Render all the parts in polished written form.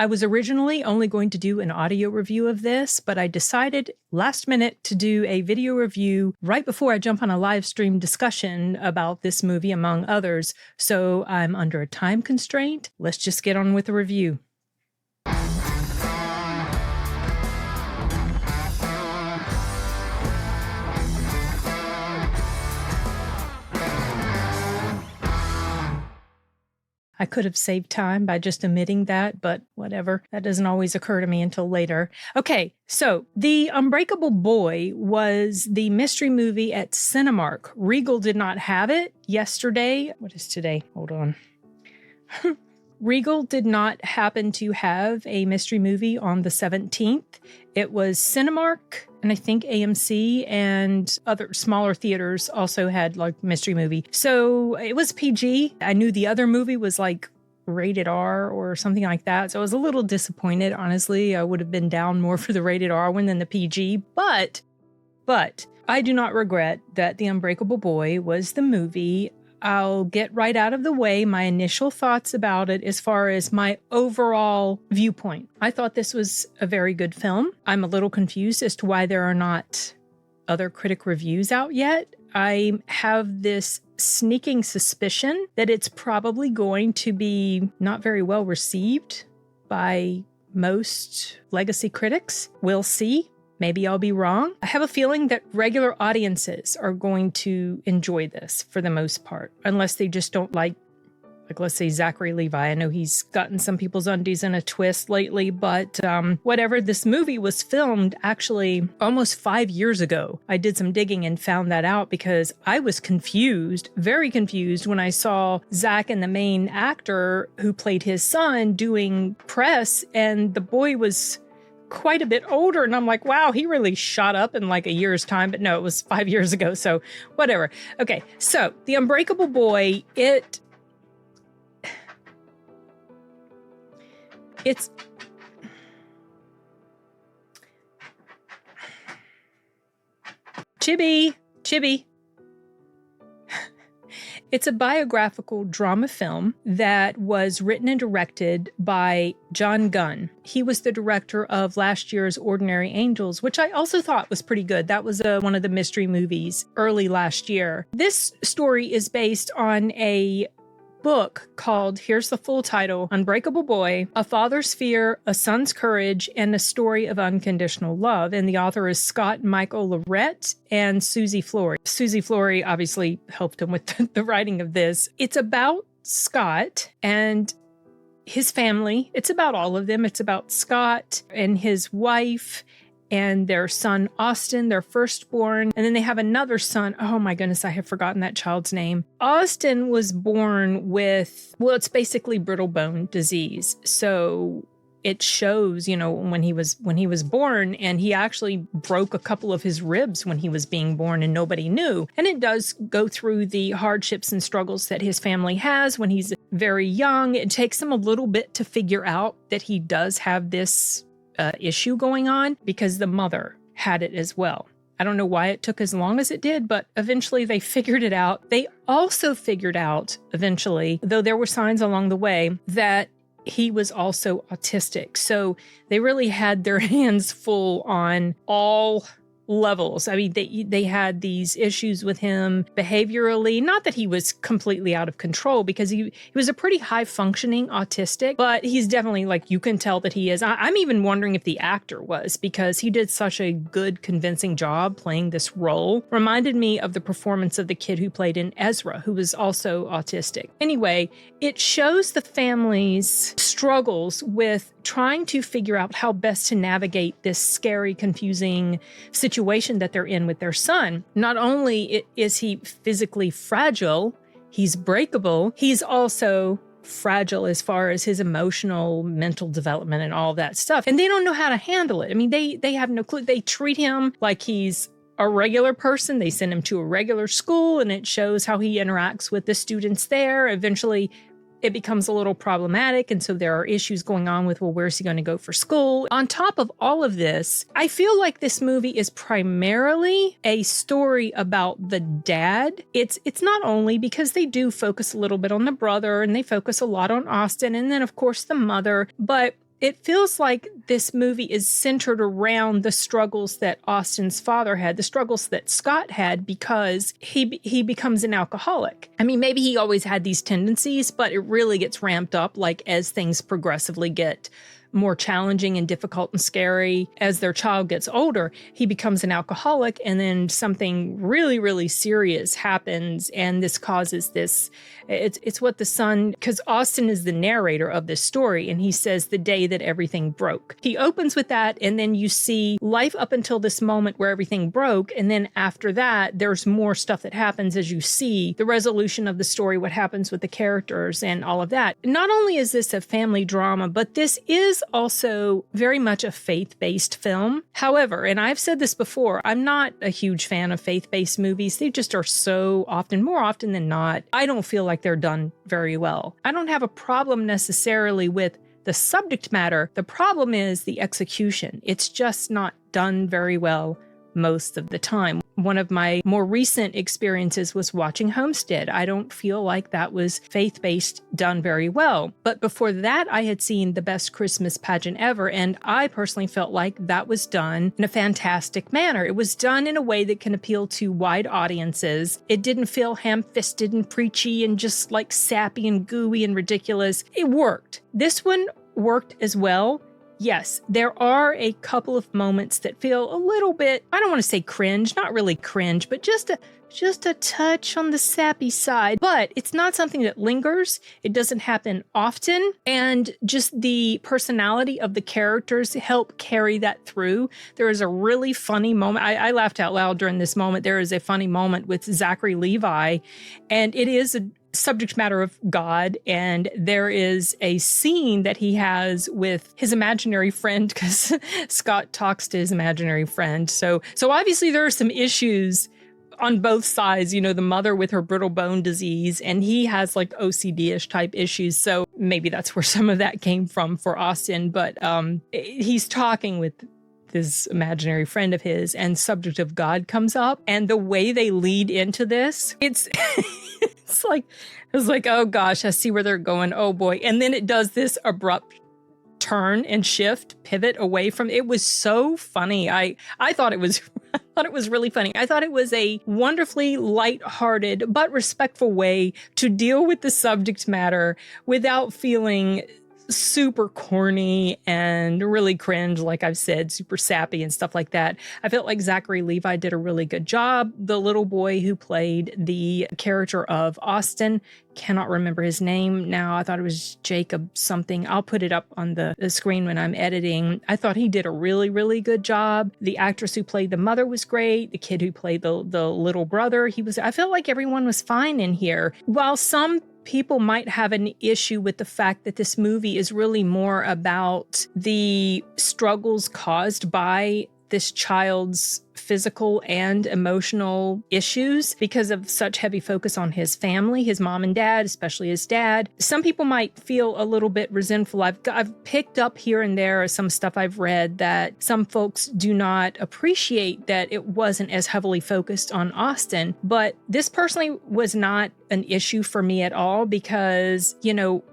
I was originally only going to do an audio review of this, but I decided last minute to do a video review right before I jump on a live stream discussion about this movie, among others. So I'm under a time constraint. Let's just get on with the review. I could have saved time by just omitting that, but whatever. That doesn't always occur to me until later. Okay, so The Unbreakable Boy was the mystery movie at Cinemark. Regal did not have it yesterday. What is today? Hold on. Regal did not happen to have a mystery movie on the 17th. It was Cinemark, and I think AMC and other smaller theaters also had like mystery movie. So it was PG. I knew the other movie was like rated R or something like that. So I was a little disappointed, honestly. I would have been down more for the rated R one than the PG. But I do not regret that The Unbreakable Boy was the movie. I'll get right out of the way my initial thoughts about it as far as my overall viewpoint. I thought this was a very good film. I'm a little confused as to why there are not other critic reviews out yet. I have this sneaking suspicion that it's probably going to be not very well received by most legacy critics. We'll see. Maybe I'll be wrong. I have a feeling that regular audiences are going to enjoy this for the most part, unless they just don't like let's say Zachary Levi. I know he's gotten some people's undies in a twist lately, but whatever. This movie was filmed actually almost 5 years ago. I did some digging and found that out because I was confused, very confused, when I saw Zach and the main actor who played his son doing press, and the boy was quite a bit older, and I'm like, wow, he really shot up in like a year's time. But no, it was 5 years ago, so whatever. Okay, so The Unbreakable Boy, it's Chibi. It's a biographical drama film that was written and directed by John Gunn. He was the director of last year's Ordinary Angels, which I also thought was pretty good. That was one of the mystery movies early last year. This story is based on a book called, here's the full title, Unbreakable Boy, A Father's Fear, A Son's Courage, and a Story of Unconditional Love. And the author is Scott Michael Lorette and Susie Flory. Susie Flory obviously helped him with the writing of this. It's about Scott and his family. It's about all of them. It's about Scott and his wife and their son, Austin, their firstborn. And then they have another son. Oh my goodness, I have forgotten that child's name. Austin was born with, well, it's basically brittle bone disease. So it shows, you know, when he was born, and he actually broke a couple of his ribs when he was being born and nobody knew. And it does go through the hardships and struggles that his family has when he's very young. It takes him a little bit to figure out that he does have this issue going on because the mother had it as well. I don't know why it took as long as it did, but eventually they figured it out. They also figured out eventually, though there were signs along the way, that he was also autistic. So they really had their hands full on all levels. I mean, they had these issues with him behaviorally. Not that he was completely out of control, because he was a pretty high functioning autistic, but he's definitely, like, you can tell that he is. I'm even wondering if the actor was, because he did such a good, convincing job playing this role. Reminded me of the performance of the kid who played in Ezra, who was also autistic. Anyway, it shows the family's struggles with trying to figure out how best to navigate this scary, confusing situation that they're in with their son. Not only is he physically fragile, he's breakable, he's also fragile as far as his emotional, mental development and all that stuff. And they don't know how to handle it. I mean, they have no clue. They treat him like he's a regular person. They send him to a regular school, and it shows how he interacts with the students there. Eventually, it becomes a little problematic, and so there are issues going on with, well, where's he going to go for school? On top of all of this, I feel like this movie is primarily a story about the dad. It's not only because they do focus a little bit on the brother, and they focus a lot on Austin, and then, of course, the mother, but it feels like this movie is centered around the struggles that Austin's father had, the struggles that Scott had, because he becomes an alcoholic. I mean, maybe he always had these tendencies, but it really gets ramped up like as things progressively get more challenging and difficult and scary. As their child gets older, he becomes an alcoholic, and then something really, really serious happens, and this causes this. It's what the son, because Austin is the narrator of this story, and he says the day that everything broke. He opens with that, and then you see life up until this moment where everything broke, and then after that, there's more stuff that happens as you see the resolution of the story, what happens with the characters, and all of that. Not only is this a family drama, but this is also very much a faith-based film. However, and I've said this before, I'm not a huge fan of faith-based movies. They just are so often, more often than not, I don't feel like they're done very well. I don't have a problem necessarily with the subject matter. The problem is the execution. It's just not done very well most of the time. One of my more recent experiences was watching Homestead. I don't feel like that was faith-based done very well. But before that, I had seen The Best Christmas Pageant Ever, and I personally felt like that was done in a fantastic manner. It was done in a way that can appeal to wide audiences. It didn't feel ham-fisted and preachy and just like sappy and gooey and ridiculous. It worked. This one worked as well. Yes, there are a couple of moments that feel a little bit, I don't want to say cringe, not really cringe, but just a touch on the sappy side. But it's not something that lingers. It doesn't happen often. And just the personality of the characters help carry that through. There is a really funny moment. I laughed out loud during this moment. There is a funny moment with Zachary Levi, and it is a subject matter of God, and there is a scene that he has with his imaginary friend, because Scott talks to his imaginary friend. So obviously there are some issues on both sides, the mother with her brittle bone disease, and he has like OCD-ish type issues. So maybe that's where some of that came from for Austin. But he's talking with this imaginary friend of his, and subject of God comes up, and the way they lead into this, it's it's like, oh gosh, I see where they're going. Oh boy. And then it does this abrupt turn and shift, pivot away from it. Was so funny. I thought it was really funny. I thought it was a wonderfully lighthearted but respectful way to deal with the subject matter without feeling super corny and really cringe, like I've said, super sappy and stuff like that. I felt like Zachary Levi did a really good job. The little boy who played the character of Austin, cannot remember his name now. I thought it was Jacob something. I'll put it up on the screen when I'm editing. I thought he did a really, really good job. The actress who played the mother was great. The kid who played the little brother, I felt like everyone was fine in here. While some people might have an issue with the fact that this movie is really more about the struggles caused by this child's physical and emotional issues because of such heavy focus on his family, his mom and dad, especially his dad. Some people might feel a little bit resentful. I've picked up here and there some stuff I've read that some folks do not appreciate that it wasn't as heavily focused on Austin. But this personally was not an issue for me at all because,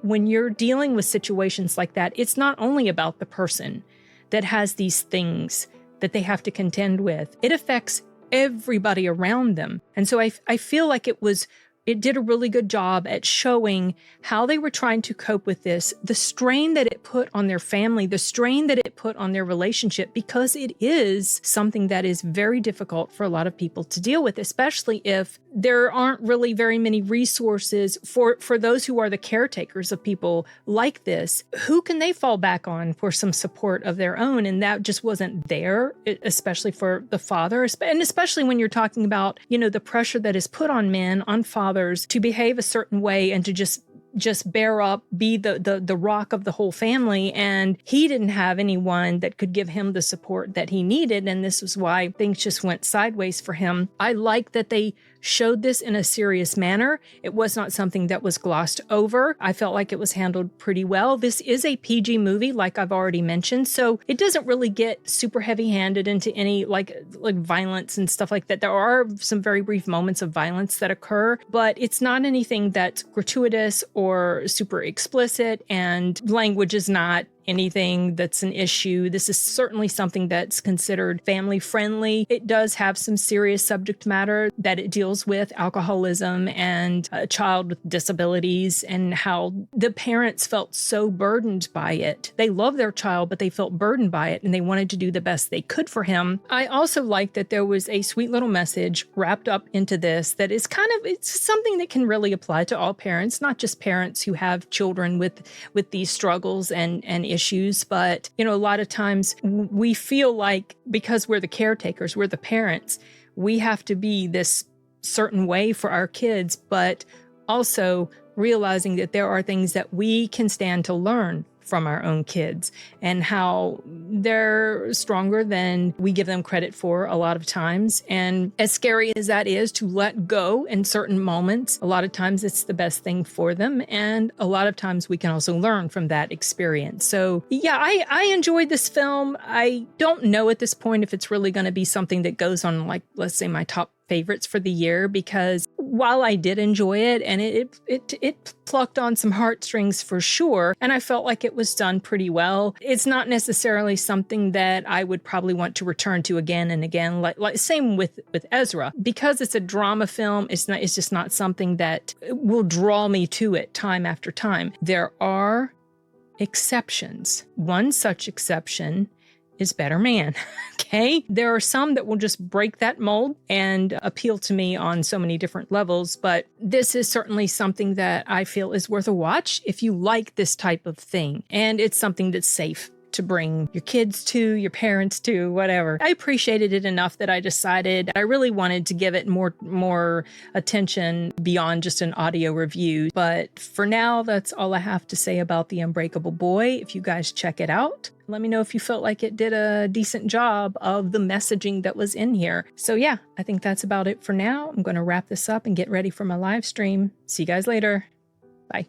when you're dealing with situations like that, it's not only about the person that has these things that they have to contend with. It affects everybody around them. And so I feel like it did a really good job at showing how they were trying to cope with this, the strain that it put on their family, the strain that it put on their relationship, because it is something that is very difficult for a lot of people to deal with, especially if there aren't really very many resources for those who are the caretakers of people like this. Who can they fall back on for some support of their own? And that just wasn't there, especially for the father, and especially when you're talking about, the pressure that is put on men, on fathers, to behave a certain way and to just bear up, be the rock of the whole family. And he didn't have anyone that could give him the support that he needed. And this was why things just went sideways for him. I like that they showed this in a serious manner. It was not something that was glossed over. I felt like it was handled pretty well. This is a PG movie, like I've already mentioned, so it doesn't really get super heavy-handed into any like violence and stuff like that. There are some very brief moments of violence that occur, but it's not anything that's gratuitous or super explicit, and language is not anything that's an issue. This is certainly something that's considered family friendly. It does have some serious subject matter that it deals with, alcoholism and a child with disabilities, and how the parents felt so burdened by it. They love their child, but they felt burdened by it, and they wanted to do the best they could for him. I also like that there was a sweet little message wrapped up into this that is it's something that can really apply to all parents, not just parents who have children with these struggles and issues. But, a lot of times we feel like because we're the caretakers, we're the parents, we have to be this certain way for our kids, but also realizing that there are things that we can stand to learn from our own kids and how they're stronger than we give them credit for a lot of times. And as scary as that is to let go in certain moments, a lot of times it's the best thing for them. And a lot of times we can also learn from that experience. So yeah, I enjoyed this film. I don't know at this point if it's really going to be something that goes on, like, let's say my top favorites for the year, because while I did enjoy it and it plucked on some heartstrings for sure, and I felt like it was done pretty well, it's not necessarily something that I would probably want to return to again and again. Like same with Ezra, because it's a drama film. It's just not something that will draw me to it time after time. There are exceptions. One such exception is Better Man. Okay. There are some that will just break that mold and appeal to me on so many different levels, but this is certainly something that I feel is worth a watch if you like this type of thing. And it's something that's safe to bring your kids to, your parents to, whatever. I appreciated it enough that I decided I really wanted to give it more attention beyond just an audio review. But for now, that's all I have to say about the Unbreakable Boy. If you guys check it out, let me know if you felt like it did a decent job of the messaging that was in here. So yeah, I think that's about it for now. I'm going to wrap this up and get ready for my live stream. See you guys later. Bye.